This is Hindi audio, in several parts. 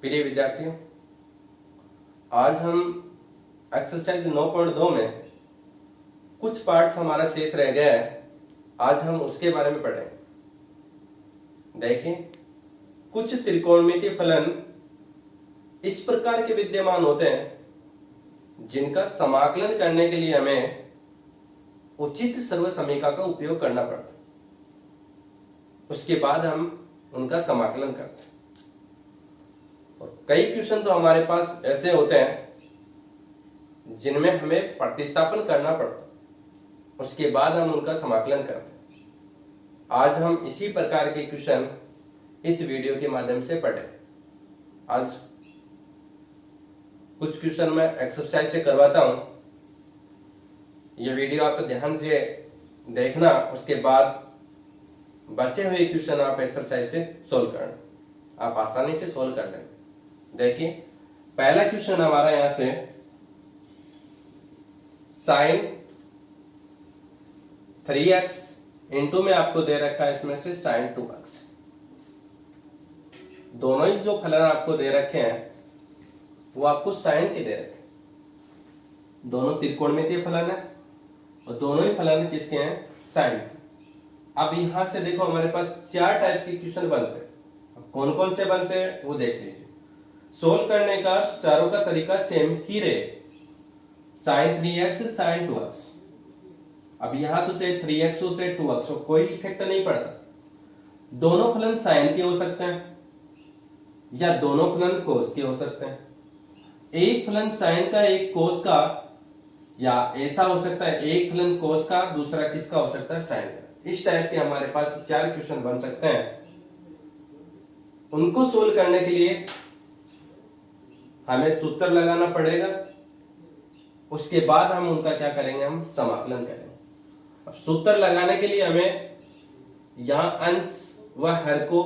प्रिय विद्यार्थियों, आज हम एक्सरसाइज 9.2 में कुछ पार्ट्स हमारा शेष रह गया है। आज हम उसके बारे में पढ़ें। देखें, कुछ त्रिकोणमितीय फलन इस प्रकार के विद्यमान होते हैं जिनका समाकलन करने के लिए हमें उचित सर्वसमीका का उपयोग करना पड़ता है। उसके बाद हम उनका समाकलन करते हैं। और कई क्वेश्चन तो हमारे पास ऐसे होते हैं जिनमें हमें प्रतिस्थापन करना पड़ता है, उसके बाद हम उनका समाकलन करते हैं। आज हम इसी प्रकार के क्वेश्चन इस वीडियो के माध्यम से पढ़ें। आज कुछ क्वेश्चन मैं एक्सरसाइज से करवाता हूं। यह वीडियो आप ध्यान से देखना, उसके बाद बचे हुए क्वेश्चन आप एक्सरसाइज से सोल्व करना। आप आसानी से सोल्व कर लेंगे। देखिए, पहला क्वेश्चन हमारा यहां से साइन 3x इंटू में आपको दे रखा है, इसमें से साइन 2x। दोनों ही जो फलन आपको दे रखे हैं वो आपको साइन के दे रखे हैं। दोनों त्रिकोणमितीय फलन है और दोनों ही फलन किसके हैं? साइन के। अब यहां से देखो, हमारे पास 4 टाइप के क्वेश्चन बनते हैं। कौन कौन से बनते हैं वो देख लीजिए। सोल्व करने का चारों का तरीका सेम ही रहे। Sine 3x sine 2x। अब यहां तो चाहे 3x हो चाहे 2x हो, कोई इफेक्ट नहीं पड़ता। दोनों फलन साइन के हो सकते हैं या दोनों फलन कोस के हो सकते हैं। एक फलन साइन का एक कोस का, या ऐसा हो सकता है एक फलन कोस का दूसरा किसका हो सकता है? साइन का। इस टाइप के हमारे पास 4 क्वेश्चन बन सकते हैं। उनको सोल्व करने के लिए हमें सूत्र लगाना पड़ेगा। उसके बाद हम उनका क्या करेंगे? हम समाकलन करेंगे। अब सूत्र लगाने के लिए हमें यहां अंश व हर को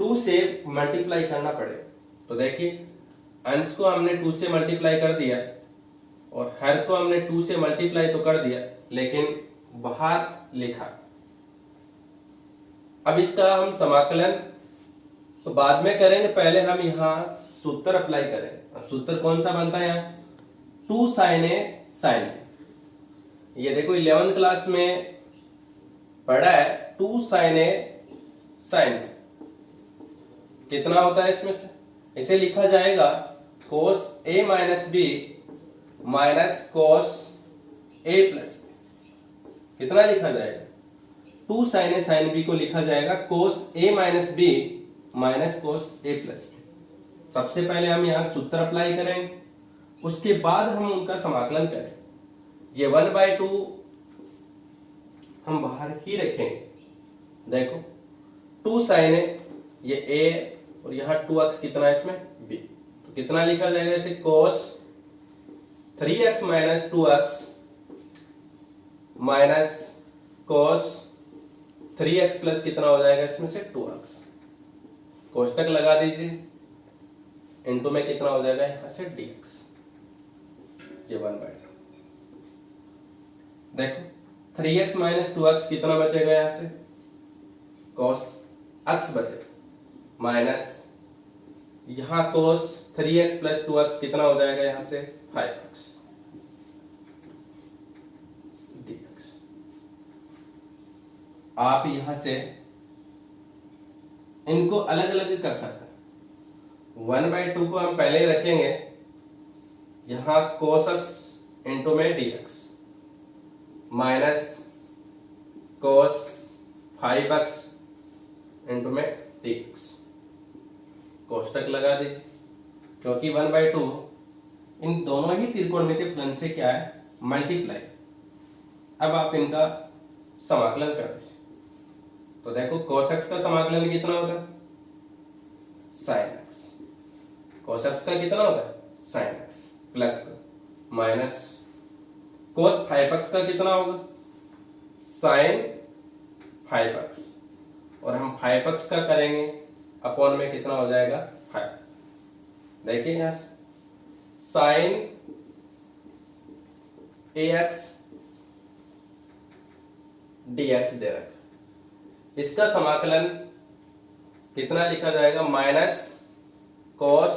2 से मल्टीप्लाई करना पड़ेगा। तो देखिए, अंश को हमने 2 से मल्टीप्लाई कर दिया और हर को हमने 2 से मल्टीप्लाई तो कर दिया, लेकिन बाहर लिखा। अब इसका हम समाकलन तो बाद में करेंगे, पहले हम यहाँ सूत्र अप्लाई करें। अब सूत्र कौन सा बनता है? यहाँ 2 sin a sin b। ये देखो 11th क्लास में पढ़ा है 2 sin a sin b। कितना होता है इसमें से? इसे लिखा जाएगा cos a minus b minus cos a plus b। कितना लिखा जाएगा? 2 sin a sin b को लिखा जाएगा cos a minus b minus cos a plus b। सबसे पहले हम यहाँ सूत्र अप्लाई करेंगे, उसके बाद हम उनका समाकलन करें। ये 1/2 हम बाहर ही रखेंगे। देखो 2 sin a, ये a और यहाँ 2x कितना है इसमें? b। तो कितना लिखा जाएगा इसे? cos 3x minus 2x minus cos 3x plus कितना हो जाएगा इसमें से? 2x। कोष्टक लगा दीजिए, इनटू में कितना हो जाएगा यहां से? dx। ये 1/2। देखो 3x माइनस 2x कितना बचेगा यहां से? cos x बचेगा माइनस यहां cos 3x प्लस 2x कितना हो जाएगा यहां से? 5x dx। आप यहां से इनको अलग अलग कर सकते हैं। 1/2 को हम पहले रखेंगे यहां cos x इंटू में dx minus cos 5x into में dx। कोष्टक लगा दीजिए, क्योंकि 1/2 इन दोनों ही त्रिकोणमितीय फलन से क्या है? मल्टीप्लाई। अब आप इनका समाकलन कर दीजिए। तो देखो cos x का समाकलन कितना होता है? sin x। cos x का कितना होता है? sin x plus minus cos 5x का कितना होगा? sin 5x। और हम 5x का करेंगे अपॉन में कितना हो जाएगा? 5। देखिए यहां से sin ax dx दे रखा। इसका समाकलन कितना लिखा जाएगा? माइनस cos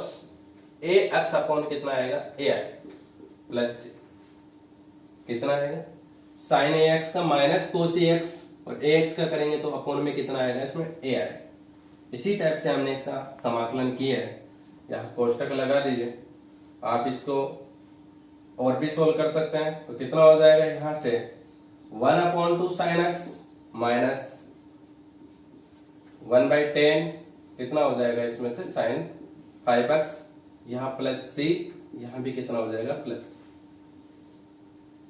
ए एक्स अपॉन कितना आएगा ए आई प्लस सी, कितना आएगा साइन ए एक्स का माइनस कोस ए एक्स, और ए एक्स का करेंगे तो अपॉन में कितना आएगा इसमें ए आएगा। इसी टाइप से हमने इसका समाकलन किया है, यहाँ कोष्टक लगा दीजिए। आप इसको और भी सोल्व कर सकते हैं, तो कितना हो जाएगा यहां से 1/2 साइन एक्स माइनस 1/10 कितना हो जाएगा इसमें से साइन 5x, यहाँ प्लस सी, यहाँ भी कितना हो जाएगा प्लस।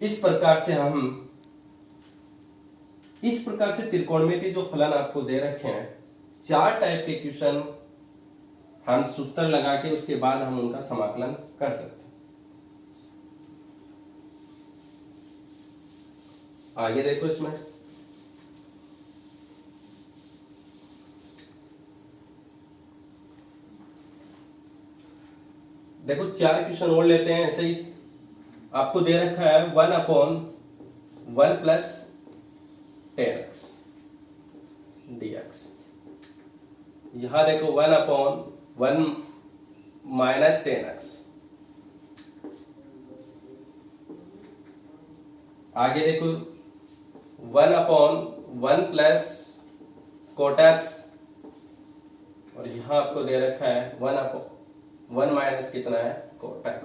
इस प्रकार से त्रिकोणमिति जो फलन आपको दे रखे हैं, 4 टाइप के क्वेश्चन हम सूत्र लगा के उसके बाद हम उनका समाकलन कर सकते हैं। आगे देखो, इसमें देखो 4 क्वेश्चन और लेते हैं। ऐसे ही आपको दे रखा है 1/1 प्लस 10x dx। यहां देखो 1/1 माइनस 10x। आगे देखो 1/1 प्लस cot x, और यहां आपको दे रखा है 1/1 माइनस कितना है cot x।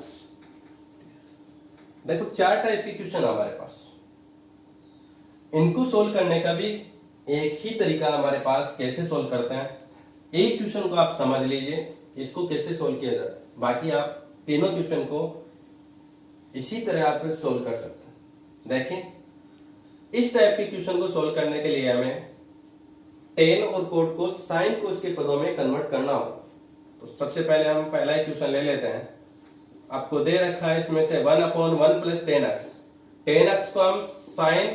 देखो 4 टाइप के क्वेश्चन हमारे पास, इनको सोल्व करने का भी एक ही तरीका हमारे पास। कैसे सोल्व करते हैं, एक क्वेश्चन को आप समझ लीजिए इसको कैसे सोल्व किया जाता है, बाकी आप तीनों क्वेश्चन को इसी तरह आप सोल्व कर सकते हैं। देखें, इस टाइप के क्वेश्चन को सोल्व करने के लिए हमें टेन और कोट को साइन को उसके पदों में कन्वर्ट करना होगा। तो सबसे पहले हम पहला ही क्वेश्चन ले लेते हैं। आपको दे रखा है इसमें से 1/1 प्लस 10x। 10x को हम sine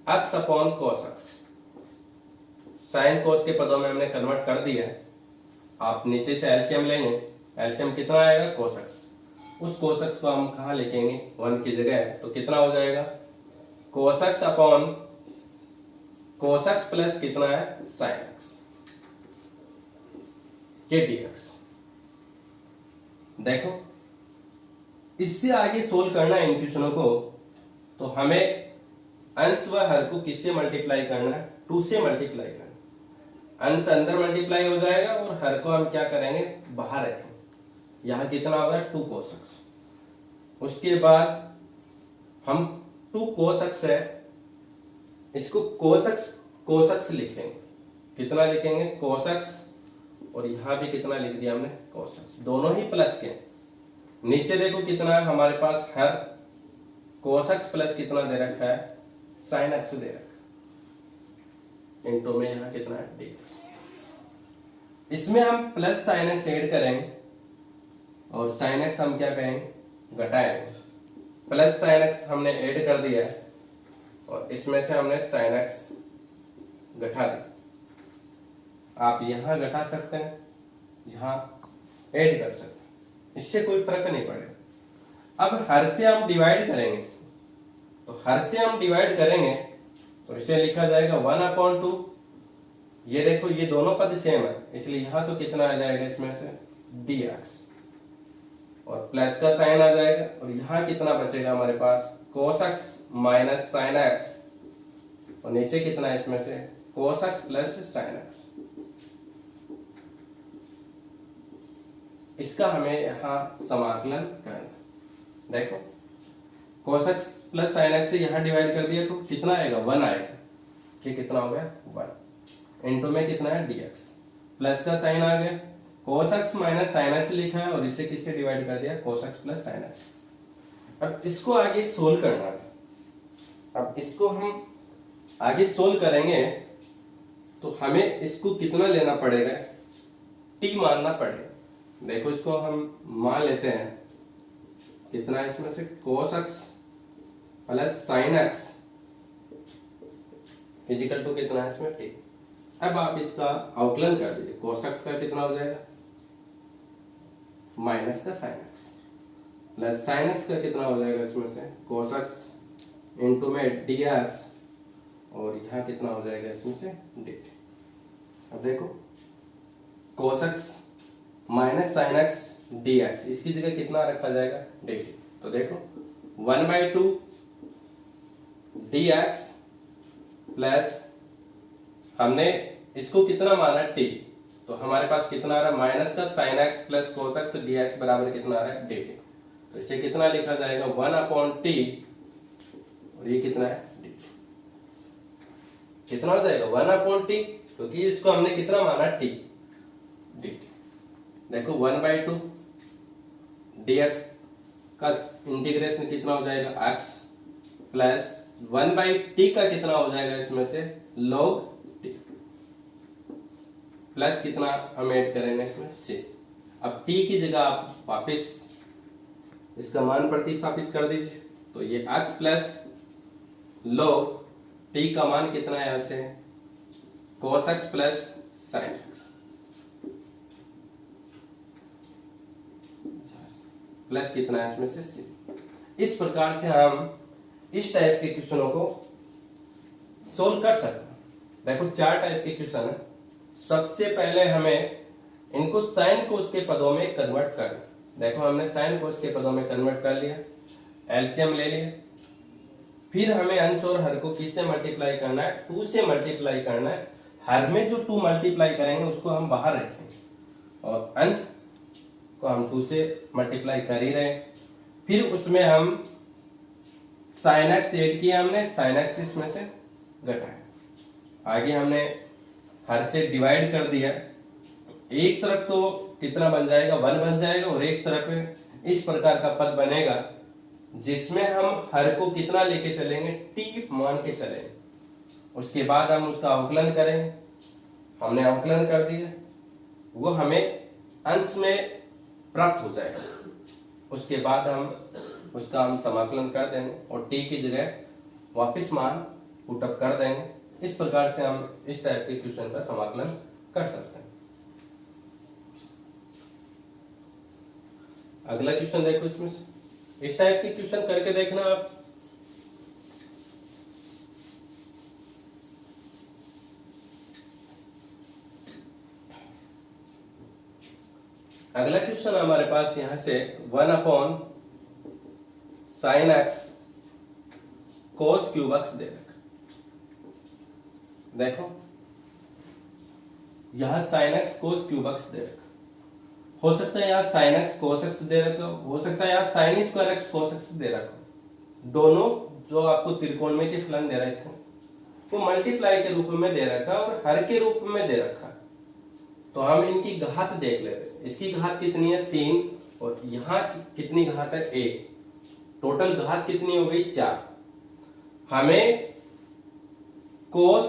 x upon cos x, sine cos के पदों में हमने कन्वर्ट कर दिया है। आप नीचे से एलसीएम लेंगे, एलसीएम कितना आएगा cos x। उस cos x को हम कहां लिखेंगे 1 की जगह, तो कितना हो जाएगा cos x upon cos x plus कितना है sin x के dx। देखो, इससे आगे सोल्व करना है इन क्वेश्चनों को, तो हमें अंश व हर को किससे मल्टीप्लाई करना है 2 से मल्टीप्लाई करना है। अंश अंदर मल्टीप्लाई हो जाएगा और हर को हम क्या करेंगे बाहर रखेंगे। यहां कितना होगा 2 cos x। उसके बाद हम 2 cos x है, इसको cos x लिखेंगे। कितना लिखेंगे cos x, और यहां भी कितना लिख दिया हमने cos x, दोनों ही प्लस के। नीचे देखो कितना है हमारे पास हर cos x प्लस कितना दे रखा है sin x दे रखा है, इनटू में यहां कितना है dx। इसमें हम प्लस sin x ऐड करेंगे और sin x हम क्या करेंगे घटाएंगे। प्लस sin x हमने ऐड कर दिया है और इसमें से हमने sin x घटा दिया। आप यहां घटा सकते हैं, यहां ऐड कर सकते हैं, इससे कोई फर्क नहीं पड़ेगा। अब हर से हम डिवाइड करेंगे इसको, तो हर से हम डिवाइड करेंगे तो इसे लिखा जाएगा 1/2। ये देखो ये दोनों पद सेम है, इसलिए यहां तो कितना आ जाएगा इसमें से dx, और प्लस का साइन आ जाएगा, और यहां कितना बचेगा हमारे पास cos x minus sin x, और नीचे कितना है इसमें से cos x plus sin x। इसका हमें यहां समाकलन करना। देखो cos x plus sin x से यहां डिवाइड कर दिया तो कितना आएगा 1 आएगा। ये कितना हो गया 1, इनटू में कितना है dx, प्लस का साइन आ गया, cos x minus sin x लिखा है और इसे किससे डिवाइड कर दिया cos x plus sin x। अब इसको आगे सोल्व करना है। अब इसको हम आगे सोल्व करेंगे तो हमें इसको कितना लेना पड़ेगा t मानना पड़ेगा। देखो इसको हम मान लेते हैं कितना है इसमें से cos x plus sin x equal to कितना है इसमें t। अब आप इसका आउटलाइन कर दीजिए। cos x का कितना हो जाएगा माइनस का sin x, plus sin x का कितना हो जाएगा इसमें से cos x इंटू में dx, और यहाँ कितना हो जाएगा इसमें से dt। अब देखो cos x minus sine x D x, इसकी जगह कितना रखा जाएगा डी टी। तो देखो 1/2 डी एक्स प्लस हमने इसको कितना माना टी, तो हमारे पास कितना आ रहा है माइनस का sign x plus cos x D x बराबर कितना आ रहा है डी टी। तो इसे कितना लिखा जाएगा 1/t, और ये कितना है डी टी। कितना हो जाएगा 1/t, क्योंकि इसको हमने कितना माना टी, डी टी। देखो 1/2 dx का इंटीग्रेशन कितना हो जाएगा x प्लस 1/t का कितना हो जाएगा इसमें से log t, प्लस कितना हम ऐड करेंगे इसमें c। अब t की जगह आप वापस इसका मान प्रतिस्थापित कर दीजिए, तो ये x प्लस log t का मान कितना है, यहां से cos x plus sin x plus कितना है इसमें से c। इस प्रकार से हम इस टाइप के क्वेश्चनों को सोल्व कर सकते हैं। देखो 4 टाइप के क्वेश्चन है। सबसे पहले हमें इनको साइन कोस के पदों में कन्वर्ट करना। देखो हमने साइन कोस के पदों में कन्वर्ट कर लिया, एलसीएम ले लिया। फिर हमें अंश और हर को किससे मल्टीप्लाई करना है, 2 से मल्टीप्लाई करना है। हर में जो 2 मल्टीप्लाई करेंगे उसको हम बाहर रखेंगे, और अंश को हम 2 से मल्टीप्लाई कर ही रहे। फिर उसमें हम साइन एक्स ऐड किया, हमने साइन एक्स इसमें से घटाया। आगे हमने हर से डिवाइड कर दिया। एक तरफ तो कितना बन जाएगा 1 बन जाएगा, और एक तरफ इस प्रकार का पद बनेगा जिसमें हम हर को कितना लेके चलेंगे, टी मान के चलेंगे। उसके बाद हम उसका अवकलन करेंगे। हमने अवकलन कर दिया, वो हमें अंश में प्राप्त हो जाएगा। उसके बाद उसका हम समाकलन कर देंगे और t की जगह वापस मान पुटअप कर देंगे। इस प्रकार से हम इस टाइप के क्वेश्चन का समाकलन कर सकते हैं। अगला क्वेश्चन देखो, इसमें से इस टाइप के क्वेश्चन करके देखना आप। अगला क्वेश्चन हमारे पास यहां से 1/sin x cos cube x दे रखा। देखो यहां sin x cos cube x दे रखा। हो सकता है यहाँ sin x cos x दे रखा, हो सकता है यहाँ sin square x cos x दे रखा। दोनों जो आपको त्रिकोणमितीय फलन दे रखे वो मल्टीप्लाई के रूप में दे रखा और हर के रूप में दे रखा। तो हम इनकी घात देख लेते हैं। इसकी घात कितनी है 3, और यहाँ कितनी घात है 1। टोटल घात कितनी हो गई 4। हमें cos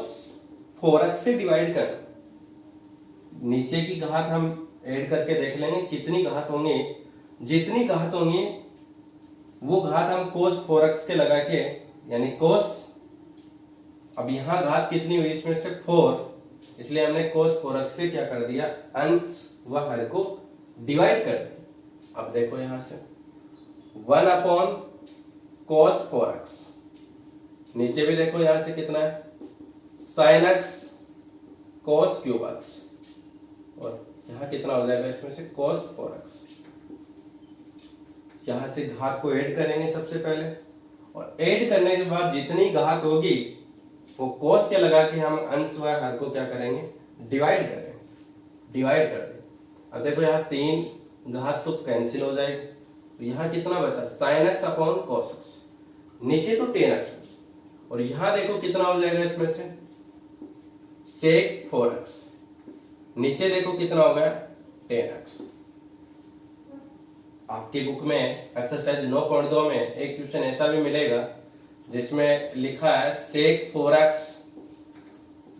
4x से डिवाइड करना। नीचे की घात हम ऐड करके देख लेंगे कितनी घात होंगी। जितनी घात होंगी वो घात हम cos 4x के लगा के, यानी cos, अब यहां घात कितनी हुई इसमें से 4, इसलिए हमने cos 4x से क्या कर दिया, अंश व हर को डिवाइड कर दिया। अब देखो यहां से 1/cos 4x, नीचे भी देखो यहां से कितना है sin x cos cube x, और यहां कितना हो जाएगा इसमें से cos 4x। यहां से घात को ऐड करेंगे सबसे पहले, और ऐड करने के बाद जितनी घात होगी वो cos के लगा के हम अंश व हर को क्या करेंगे, डिवाइड करेंगे, डिवाइड कर देंगे। अब देखो यहाँ 3 घात तो कैंसिल हो जाएगी, तो यहाँ कितना बचा sin x upon cos x, नीचे तो 10x, और यहाँ देखो कितना हो जाएगा इसमें से sec 4x, नीचे देखो कितना हो गया 10x। आपकी बुक में एक्सरसाइज 9.2 में एक क्वेश्चन ऐसा भी मिलेगा जिसमें लिखा है sec 4x,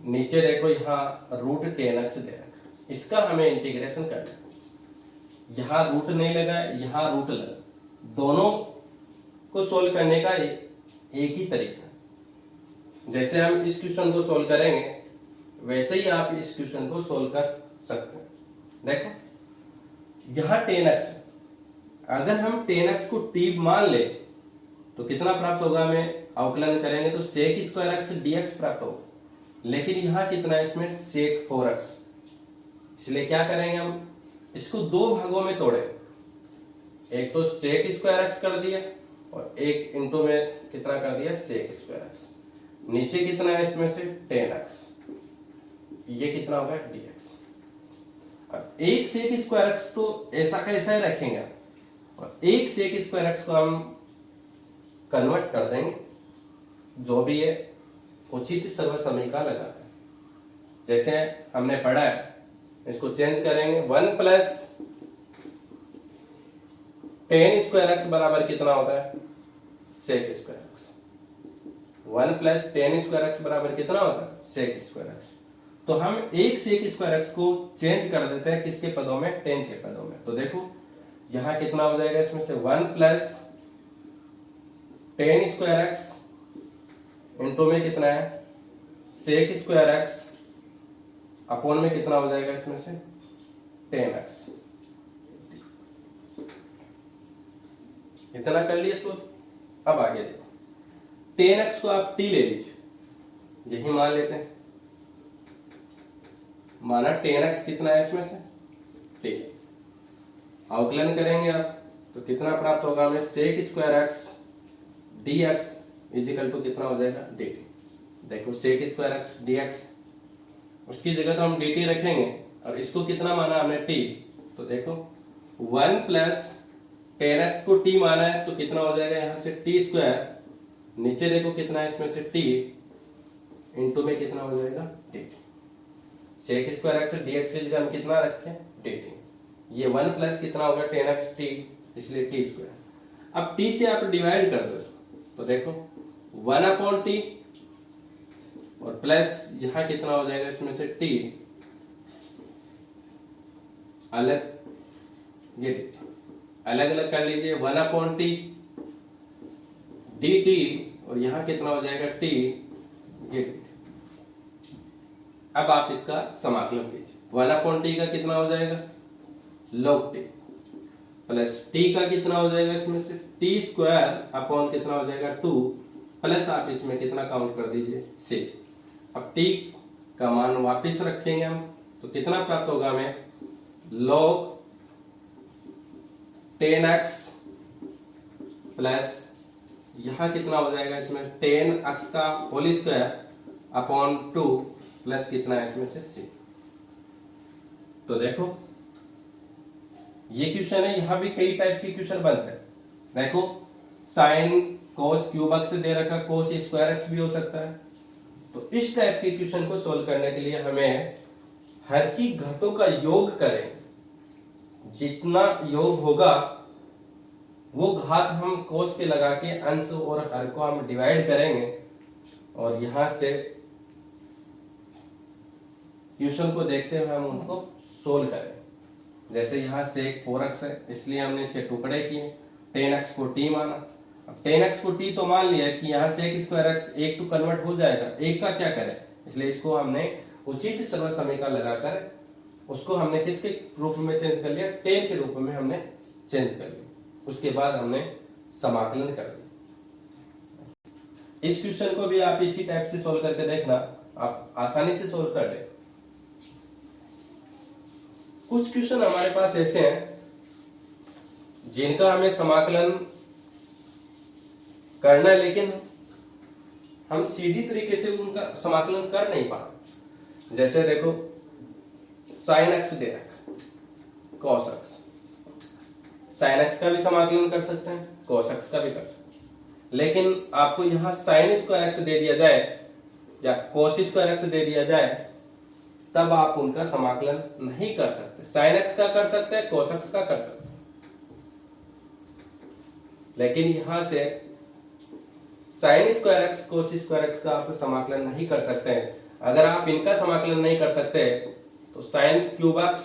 नीचे देखो यहाँ रूट 10x दे रखा। इसका हमें इंटीग्रेशन करना है। यहाँ रूट नहीं लगा, यहाँ रूट लगा। दोनों को सोल्व करने का एक ही तरीका। जैसे हम इस क्वेश्चन को सोल्व करेंगे वैसे ही आप इस क्वेश्चन को सोल्व कर सकते हैं। देखो यहाँ 10x, अगर हम 10x को t मान ले तो कितना प्राप्त होगा, हमें अवकलन करेंगे तो sec स्क्वायर x dx प्राप्त होगा। लेकिन यहाँ कितना है इसमें sec 4x, इसलिए क्या करेंगे हम इसको दो भागों में तोड़े, एक तो सेक स्क्वायर एक्स कर दिया और एक इंटू में कितना कर दिया सेक स्क्वायर एक्स। नीचे कितना है इसमें से 10x, ये कितना होगा dx। अब एक सेक स्क्वायर एक्स तो ऐसा का ऐसा ही रखेंगे और एक सेक स्क्वायर एक्स को हम कन्वर्ट कर देंगे जो भी है उचित सर्वसमीका लगाकर। जैसे हमने पढ़ा है इसको चेंज करेंगे, 1 प्लस 10 स्क्वायर एक्स बराबर कितना होता है sec square x. 1 plus 10 square x बराबर कितना होता है सेक स्क्वायर एक्स। तो हम एक सेक स्क्वायर एक्स को चेंज कर देते हैं किसके पदों में 10 के पदों में। तो देखो यहां कितना हो जाएगा इसमें से 1 प्लस 10 स्क्वायर एक्स इंटू में कितना है सेक स्क्वायर एक्स अपॉन में कितना हो जाएगा इसमें से 10x। इतना कर लिए इसको। अब आगे देखो 10x को आप t ले लीजिए, यही मान लेते हैं, माना 10x कितना है इसमें से t। अवकलन करेंगे आप तो कितना प्राप्त होगा हमें sec square x dx equal to कितना हो जाएगा dt। देखो सेक स्क्वायर एक्स dx, उसकी जगह तो हम dt रखेंगे और इसको कितना माना हमने t। तो देखो 1 प्लस 10x को t माना है तो कितना हो जाएगा यहां से t स्क्वायर, नीचे देखो कितना है इसमें से t इंटू में कितना हो जाएगा dt। Sec square x dx की जगह हम कितना रखें dt। ये 1 प्लस कितना होगा 10x t, इसलिए t स्क्वायर। अब t से आप डिवाइड कर दो इसको तो देखो 1 अपॉन t और प्लस यहां कितना हो जाएगा इसमें से t अलग, ये अलग अलग कर लीजिए 1 अपॉन टी dt और यहां कितना हो जाएगा t ये। अब आप इसका समाकलन कीजिए, 1 अपॉन टी का कितना हो जाएगा log t प्लस t का कितना हो जाएगा इसमें से t स्क्वायर अपॉन कितना हो जाएगा 2 प्लस आप इसमें कितना काउंट कर दीजिए से। अब t का मान वापस रखेंगे हम तो कितना प्राप्त होगा हमें log 10x प्लस यहां कितना हो जाएगा इसमें 10x का होल स्क्वायर अपॉन 2 प्लस कितना है इसमें से c। तो देखो ये क्वेश्चन है, यहां भी कई टाइप के क्वेश्चन बनते हैं। देखो साइन कोस क्यूब एक्स दे रखा, कोस स्क्वायर एक्स भी हो सकता है। तो इस टाइप के क्वेश्चन को सोल्व करने के लिए हमें हर की घातों का योग करें, जितना योग होगा वो घात हम कोस के लगा के अंश और हर को हम डिवाइड करेंगे और यहां से क्वेश्चन को देखते हुए हम उनको सोल्व करें। जैसे यहाँ से एक 4x है इसलिए हमने इसके टुकड़े किए, 10x को t माना। अब 10x को t तो मान लिया कि यहाँ से एक स्क्वायर x एक तो कन्वर्ट हो जाएगा, एक का क्या करें, इसलिए इसको हमने उचित सर्वसमीका लगाकर उसको हमने किसके रूप में चेंज कर लिया 10 के रूप में हमने चेंज कर लिया। उसके बाद हमने समाकलन कर दिया। इस क्वेश्चन को भी आप इसी टाइप से सोल्व करके देखना, आप आसानी से सोल्व कर ले। कुछ क्वेश्चन हमारे पास ऐसे हैं जिनका हमें समाकलन करना है लेकिन हम सीधी तरीके से उनका समाकलन कर नहीं पाते। जैसे देखो साइन एक्स दे रखा, कॉस एक्स, साइन एक्स का भी समाकलन कर सकते हैं, कॉस एक्स का भी कर सकते हैं। लेकिन आपको यहां साइन स्क्वायर एक्स दे दिया जाए या कॉस स्क्वायर एक्स दे दिया जाए तब आप उनका समाकलन नहीं कर सकते। साइन एक्स का कर सकते हैं, कोस एक्स का कर सकते हैं, लेकिन यहां से sine square x cos square x का आप समाकलन नहीं कर सकते हैं। अगर आप इनका समाकलन नहीं कर सकते तो sign cube x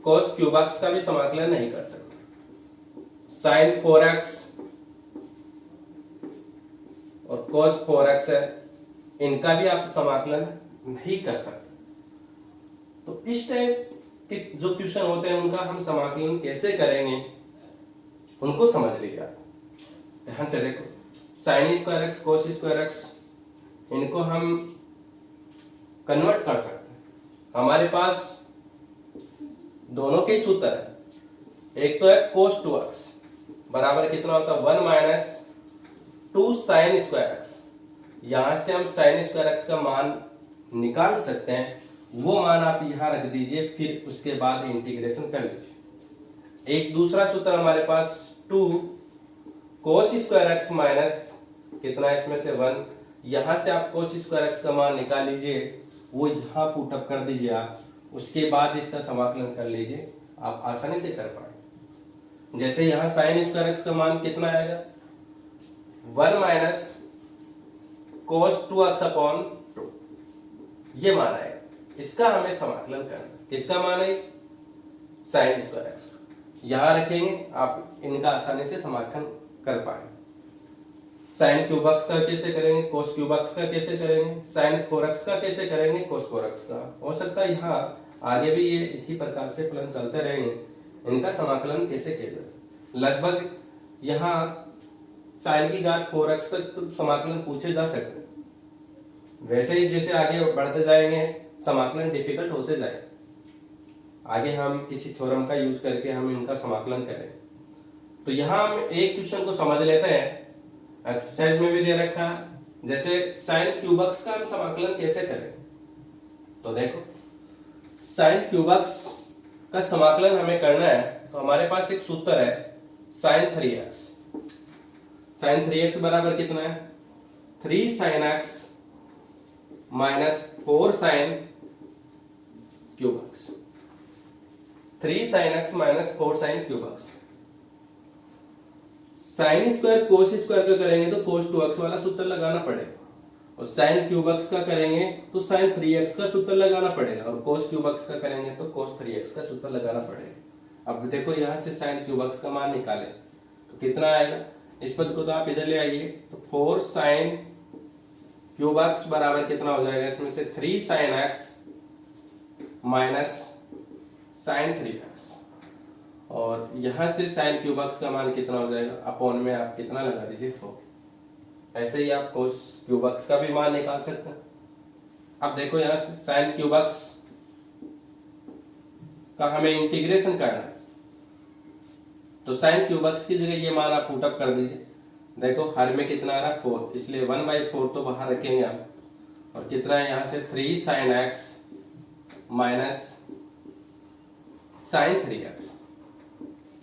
cos cube x का भी समाकलन नहीं कर सकते। साइन 4x और कोस 4x है, इनका भी आप समाकलन नहीं कर सकते। तो इस टाइप के जो क्वेश्चन होते हैं उनका हम समाकलन कैसे करेंगे उनको समझ लीजिए आप। ध्यान से देखो sine square x cos square x इनको हम कन्वर्ट कर सकते हैं। हमारे पास दोनों के सूत्र है। एक तो है cos 2x बराबर कितना होता है 1 माइनस 2 साइन स्क्वायर एक्स। यहां से हम साइन स्क्वायर एक्स का मान निकाल सकते हैं, वो मान आप यहां रख दीजिए, फिर उसके बाद इंटीग्रेशन कर लीजिए। एक दूसरा सूत्र हमारे पास 2 cos स्क्वायर एक्स माइनस कितना है इसमें से 1। यहां से आप cos स्क्वायर एक्स का मान निकाल लीजिए, वो यहां पुटअप कर दीजिए आप, उसके बाद इसका समाकलन कर लीजिए, आप आसानी से कर पाए। जैसे यहां साइन स्क्वायर एक्स का मान कितना आएगा 1 माइनस cos 2x अपॉन 2, ये मान आएगा। इसका हमें समाकलन करना, किसका मान है साइन स्क्वायर एक्स। यहां रखेंगे, आप इनका आसानी से समाकलन कर पाए। साइन क्यूब एक्स का कैसे करेंगे, कोस क्यूब एक्स का कैसे करेंगे, साइन 4x का कैसे करेंगे, कोस 4x का। हो सकता है यहाँ आगे भी ये इसी प्रकार से फलन चलते रहेंगे, इनका समाकलन कैसे किया जाए। लगभग यहाँ साइन की घात 4x तक तो समाकलन पूछे जा सकते हैं। वैसे ही जैसे आगे बढ़ते जाएंगे समाकलन डिफिकल्ट होते जाए, आगे हम किसी थ्योरम का यूज करके हम इनका समाकलन करें। तो यहाँ हम एक क्वेश्चन को समझ लेते हैं, एक्सरसाइज में भी दे रखा है। जैसे साइन क्यूब एक्स का हम समाकलन कैसे करें, तो देखो साइन क्यूब एक्स का समाकलन हमें करना है, तो हमारे पास एक सूत्र है साइन 3x। साइन 3x बराबर कितना है 3 sine x minus 4 sine cube x. 3 sine x minus 4 sine cube x. Sine square cos square का करेंगे तो cos 2x वाला सूत्र लगाना पड़ेगा, और साइन क्यूब एक्स का करेंगे तो साइन 3x का सूत्र लगाना पड़ेगा, और cos क्यूब एक्स का करेंगे तो cos 3x का सूत्र लगाना पड़ेगा। अब देखो यहां से साइन क्यूब एक्स का मान निकाले तो कितना आएगा, इस पद को तो आप इधर ले आइए, तो 4 साइन क्यूब एक्स बराबर कितना हो जाएगा इसमें से 3 sign x minus sign 3x, और यहां से साइन क्यूब एक्स का मान कितना हो जाएगा अपॉन में आप कितना लगा दीजिए 4। ऐसे ही आप कोस क्यूब एक्स का भी मान निकाल सकते हैं। अब देखो यहां से साइन क्यूब एक्स का हमें इंटीग्रेशन करना है, तो साइन क्यूब एक्स की जगह ये मान आप पुटअप कर दीजिए। देखो हर में कितना आ रहा है 4, इसलिए 1/4 तो बाहर रखेंगे आप, और कितना है यहां से 3 sign x minus sign 3x,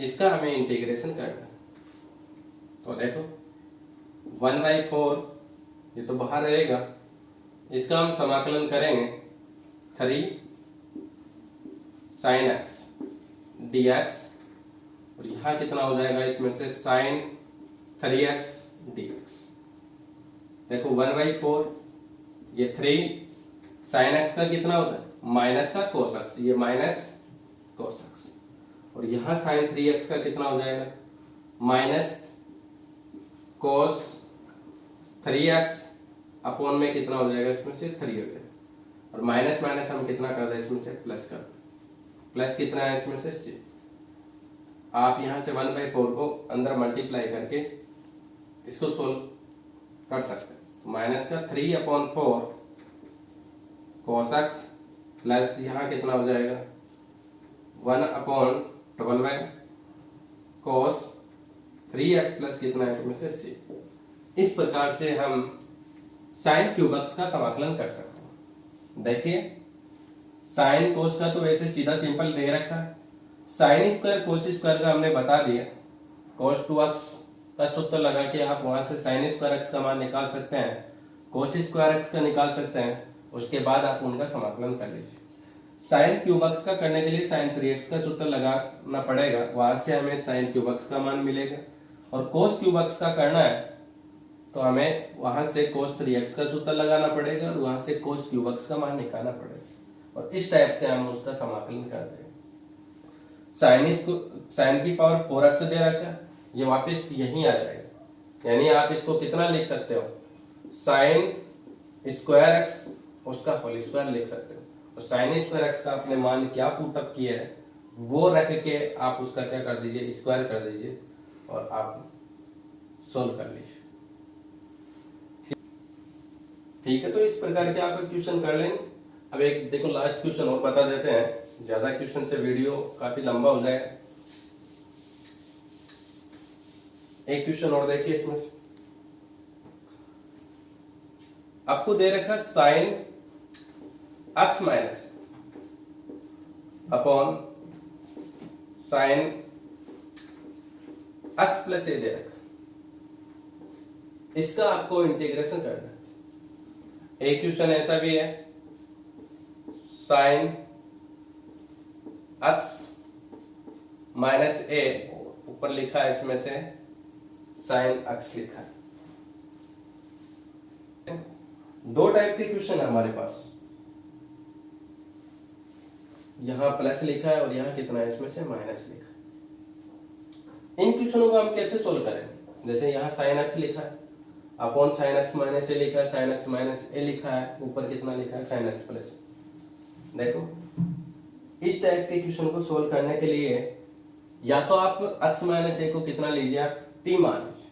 इसका हमें इंटीग्रेशन करना है। तो देखो 1/4 ये तो बाहर रहेगा, इसका हम समाकलन करेंगे 3 साइन एक्स dx, और यहां कितना हो जाएगा इसमें से साइन 3x dx। देखो 1/4 ये 3 साइन एक्स का कितना होता है माइनस का कोस एक्स, ये माइनस कोस एक्स, और यहां साइन 3x का कितना हो जाएगा माइनस कोस 3x अपॉन में कितना हो जाएगा इसमें से 3 हो गया, और माइनस माइनस हम कितना कर दें इसमें से प्लस कर दें। प्लस कितना है इसमें से 6। आप यहां से 1/4 को अंदर मल्टीप्लाई करके इसको सोल्व कर सकते हैं। तो माइनस का 3/4 कोस एक्स प्लस यहां कितना हो जाएगा 1/12 कोस 3x प्लस कितना है इसमें से 6। इस प्रकार से हम साइन क्यूब एक्स का समाकलन कर सकते हैं। देखिए साइन कोस का तो वैसे सीधा सिंपल दे रखा है, साइन स्क्वायर कोस स्क्वायर का हमने बता दिया। cos 2x का सूत्र लगा के आप वहां से साइन स्क्वायर एक्स का मान निकाल सकते हैं, कोस स्क्वायर एक्स का निकाल सकते हैं, उसके बाद आप उनका समाकलन कर लीजिए। साइन क्यूब एक्स का करने के लिए साइन 3x का सूत्र लगाना पड़ेगा, वहां से हमें साइन क्यूब एक्स का मान मिलेगा, और कोस क्यूब एक्स का करना है तो हमें वहां से कोस 3x का सूत्र लगाना पड़ेगा, और वहां से कोस क्यूब एक्स का मान निकालना पड़ेगा, और इस टाइप से हम उसका समाकलन करते हैं। साइन की पावर 4x दे रखा है, ये वापस यहीं आ जाएगा, यानी आप इसको कितना लिख सकते हो साइन स्क्वायर एक्स उसका होल स्क्वायर लिख सकते हो। तो साइन स्क्वायर एक्स का आपने मान क्या पुटअप किया है वो रख के आप उसका क्या कर दीजिए स्क्वायर कर दीजिए, और आप सोल्व कर लीजिए। ठीक है, तो इस प्रकार के आप क्वेश्चन कर लेंगे। अब एक देखो लास्ट क्वेश्चन और बता देते हैं, ज्यादा क्वेश्चन से वीडियो काफी लंबा हो जाएगा। एक क्वेश्चन और देखिए इसमें से। आपको दे रखा sine x minus upon sine x plus a दे रखा, इसका आपको इंटीग्रेशन करना है। एक क्वेश्चन ऐसा भी है साइन एक्स माइनस ए, ऊपर लिखा है इसमें से साइन एक्स लिखा है। दो टाइप के क्वेश्चन है हमारे पास, यहां प्लस लिखा है और यहां कितना है इसमें से माइनस लिखा है। इन क्वेश्चनों को हम कैसे सोल्व करेंगे? जैसे यहां साइन एक्स लिखा है अपॉन साइन एक्स माइनस ए लिखा है, साइन एक्स माइनस ए लिखा है, ऊपर कितना लिखा है साइन एक्स प्लस। देखो इस टाइप के क्वेश्चन को सोल्व करने के लिए या तो आप एक्स माइनस ए को कितना लीजिए, आप टी मान लीजिए,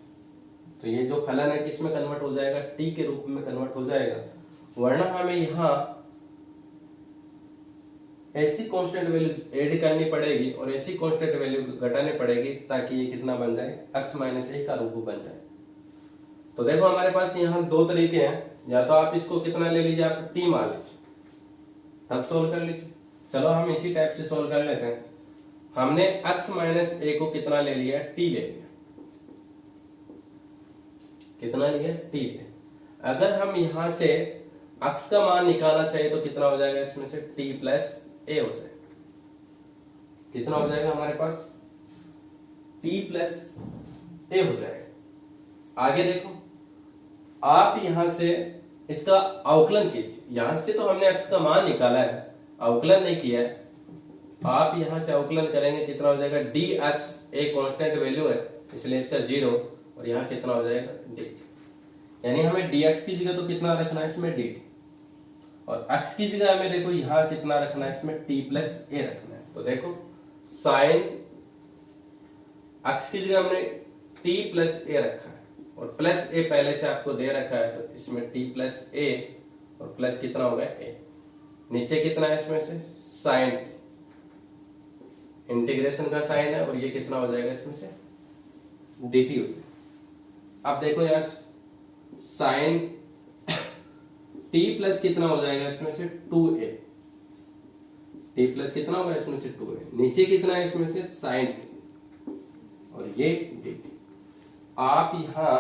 तो ये जो फलन है किसमें कन्वर्ट हो जाएगा, टी के रूप में कन्वर्ट हो जाएगा। वरना हमें यहाँ ऐसी कांस्टेंट वैल्यू ऐड करनी पड़ेगी और ऐसी कांस्टेंट वैल्यू घटानी पड़ेगी ताकि ये कितना बन जाए, एक्स माइनस ए का रूप बन जाए। तो देखो हमारे पास यहाँ दो तरीके हैं, या तो आप इसको कितना ले लीजिए, आप टी मान लीजिए, तब सोल्व कर लीजिए। चलो हम इसी टाइप से सोल्व कर लेते हैं। हमने x माइनस ए को कितना ले लिया, टी ले लिया, कितना लिया, टी ले। अगर हम यहां से x का मान निकालना चाहिए तो कितना हो जाएगा, इसमें से t प्लस ए हो जाएगा। कितना हो जाएगा हमारे पास, t प्लस ए हो जाएगा। आगे देखो, आप यहां से इसका अवकलन कीजिए। यहां से तो हमने x का मान निकाला है, अवकलन नहीं किया है। आप यहां से अवकलन करेंगे, कितना हो जाएगा, dx एक कांस्टेंट वैल्यू है इसलिए इसका 0, और यहाँ कितना हो जाएगा dt। यानी हमें dx की जगह तो कितना रखना है इसमें dt, और x की जगह हमें देखो यहाँ कितना रखना है, इसमें t प्लस ए रखना है। तो देखो साइन x की जगह हमने t प्लस ए रखा है और प्लस ए पहले से आपको दे रखा है, तो इसमें t प्लस ए और प्लस कितना होगा a। नीचे कितना है इसमें से साइन, इंटीग्रेशन का साइन है, और ये कितना हो जाएगा इसमें से dt हो जाएगा। अब देखो यहाँ साइन t प्लस कितना हो जाएगा इसमें से 2a, t प्लस कितना होगा इसमें से 2a, नीचे कितना है इसमें से साइन t, और ये dt। आप यहाँ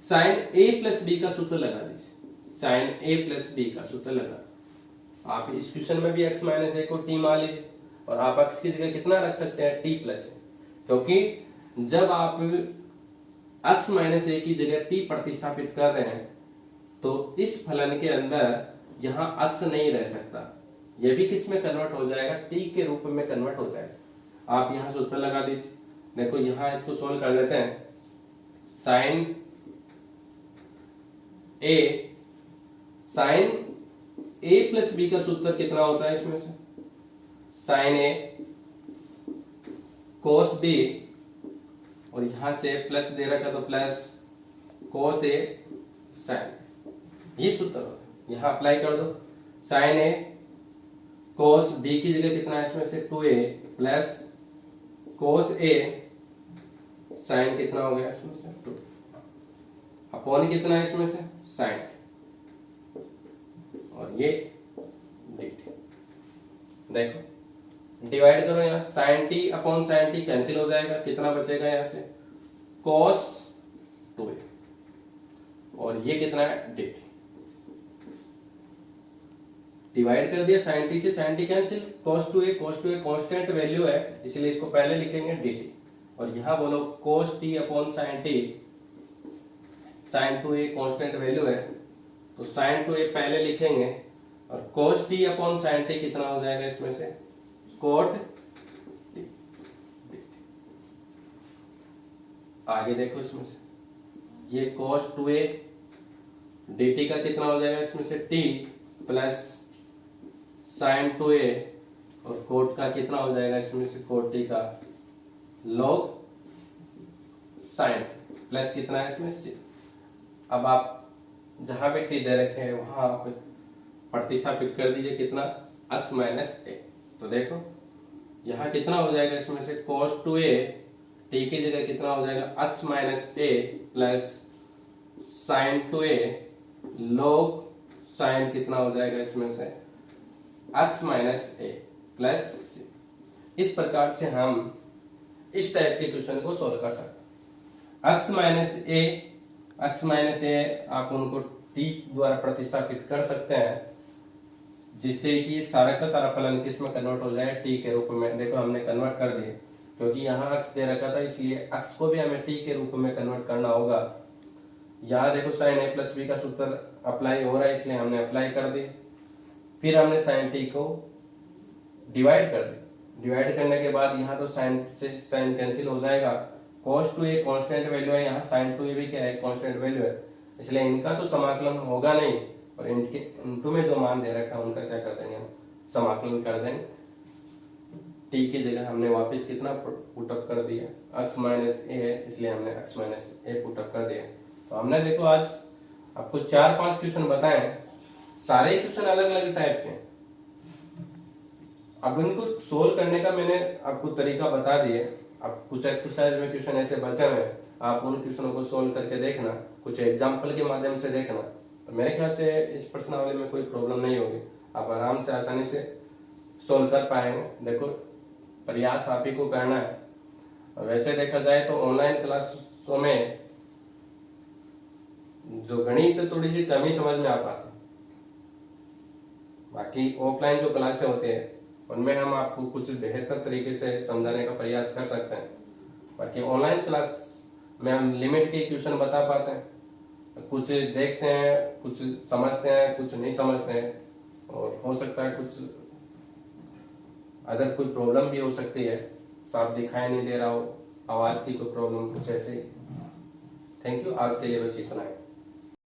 साइन a प्लस b का सूत्र लगा दीजिए, साइन a प्लस b का सूत्र लगा। आप इस क्वेश्चन में भी x माइनस ए को t मान लीजिए, और आप x की जगह कितना रख सकते हैं, t प्लस ए, क्योंकि जब आप x माइनस ए की जगह t प्रतिस्थापित कर रहे हैं तो इस फलन के अंदर यहाँ x नहीं रह सकता, यह भी किस में कन्वर्ट हो जाएगा, t के रूप में कन्वर्ट हो जाएगा। आप यहाँ सूत्र लगा दीजिए। देखो यहाँ इसको सोल्व कर लेते हैं। साइन ए प्लस बी का सूत्र कितना होता है इसमें से, साइन ए कोस बी, और यहां से प्लस दे रखा तो प्लस कोस ए साइन, ये सूत्र होता है। यहां अप्लाई कर दो, साइन ए कोस बी की जगह कितना है इसमें से 2a प्लस कोस ए साइन कितना हो गया इसमें से 2, अपॉन कितना है इसमें से साइन, और ये dt। देखो डिवाइड करो, यहाँ sine T upon sine T cancel हो जाएगा, कितना बचेगा यहाँ से cos 2a, और ये कितना है dt। डिवाइड कर दिया, साइन टी से sine T cancel, cos 2a constant value है इसलिए इसको पहले लिखेंगे dt, और यहाँ बोलो cos t upon sine T, sine 2a constant value है तो साइन 2a पहले लिखेंगे, और cos t upon sine T कितना हो जाएगा इसमें से cot t। आगे देखो इसमें से ये cos 2a dt का कितना हो जाएगा इसमें से t प्लस साइन 2a, और cot का कितना हो जाएगा इसमें से cot t का log साइन प्लस कितना है इसमें से। अब आप जहां पे t दे रखे हैं वहां आप प्रतिस्थापित कर दीजिए, कितना x माइनस ए। तो देखो यहाँ कितना हो जाएगा, इसमें से cos 2a t की जगह कितना हो जाएगा x माइनस ए plus sin 2a log sin कितना हो जाएगा इसमें से x माइनस ए प्लस c। इस प्रकार से हम इस टाइप के क्वेश्चन को सोल्व कर सकते हैं। x माइनस ए आप उनको t द्वारा प्रतिस्थापित कर सकते हैं, जिससे कि सारा का सारा फलन किस में कन्वर्ट हो जाए, t के रूप में। देखो हमने कन्वर्ट कर दिए, क्योंकि यहाँ x दे रखा था, इसलिए x को भी हमें t के रूप में कन्वर्ट करना होगा। यहाँ देखो sin a प्लस b का सूत्र अप्लाई हो रहा है, इसलिए हमने अप्लाई कर दिया। फिर हमने sin t को डिवाइड कर दिया। डिवाइड करने के बाद यहाँ तो साइन से साइन कैंसिल हो जाएगा। cos 2a कांस्टेंट वैल्यू है, यहाँ sin 2a भी क्या है, कांस्टेंट वैल्यू है, इसलिए इनका तो समाकलन होगा नहीं। और इनके इनटू में जो मान दे रखा है उनका क्या कर देंगे, हम समाकलन कर देंगे। t की जगह हमने वापस कितना पुटअप कर दिया, x माइनस ए है, इसलिए हमने x माइनस ए पुटअप कर दिया। तो हमने देखो आज आपको 4-5 क्वेश्चन बताए, सारे क्वेश्चन अलग अलग टाइप के। अब इनको सोल्व करने का मैंने आपको तरीका बता दिया। अब कुछ एक्सरसाइज में क्वेश्चन ऐसे बचे हुए हैं, आप उन क्वेश्चनों को सोल्व करके देखना, कुछ एग्जाम्पल के माध्यम से देखना। तो मेरे ख्याल से इस प्रश्नावली में कोई प्रॉब्लम नहीं होगी, आप आराम से आसानी से सोल्व कर पाएंगे। देखो प्रयास आप ही को करना है। वैसे देखा जाए तो ऑनलाइन क्लासों में जो गणित थोड़ी सी कम ही समझ में आ पाती, बाकी ऑफलाइन जो क्लासें होते हैं उनमें हम आपको कुछ बेहतर तरीके से समझाने का प्रयास कर सकते हैं। बाकी ऑनलाइन क्लास में हम लिमिट के क्वेश्चन बता पाते हैं, कुछ देखते हैं, कुछ समझते हैं, कुछ नहीं समझते हैं, और हो सकता है कुछ अदर कोई प्रॉब्लम भी हो सकती है, साफ दिखाई नहीं दे रहा हो, आवाज़ की कोई प्रॉब्लम, कुछ ऐसे ही। थैंक यू, आज के लिए बस इतना है।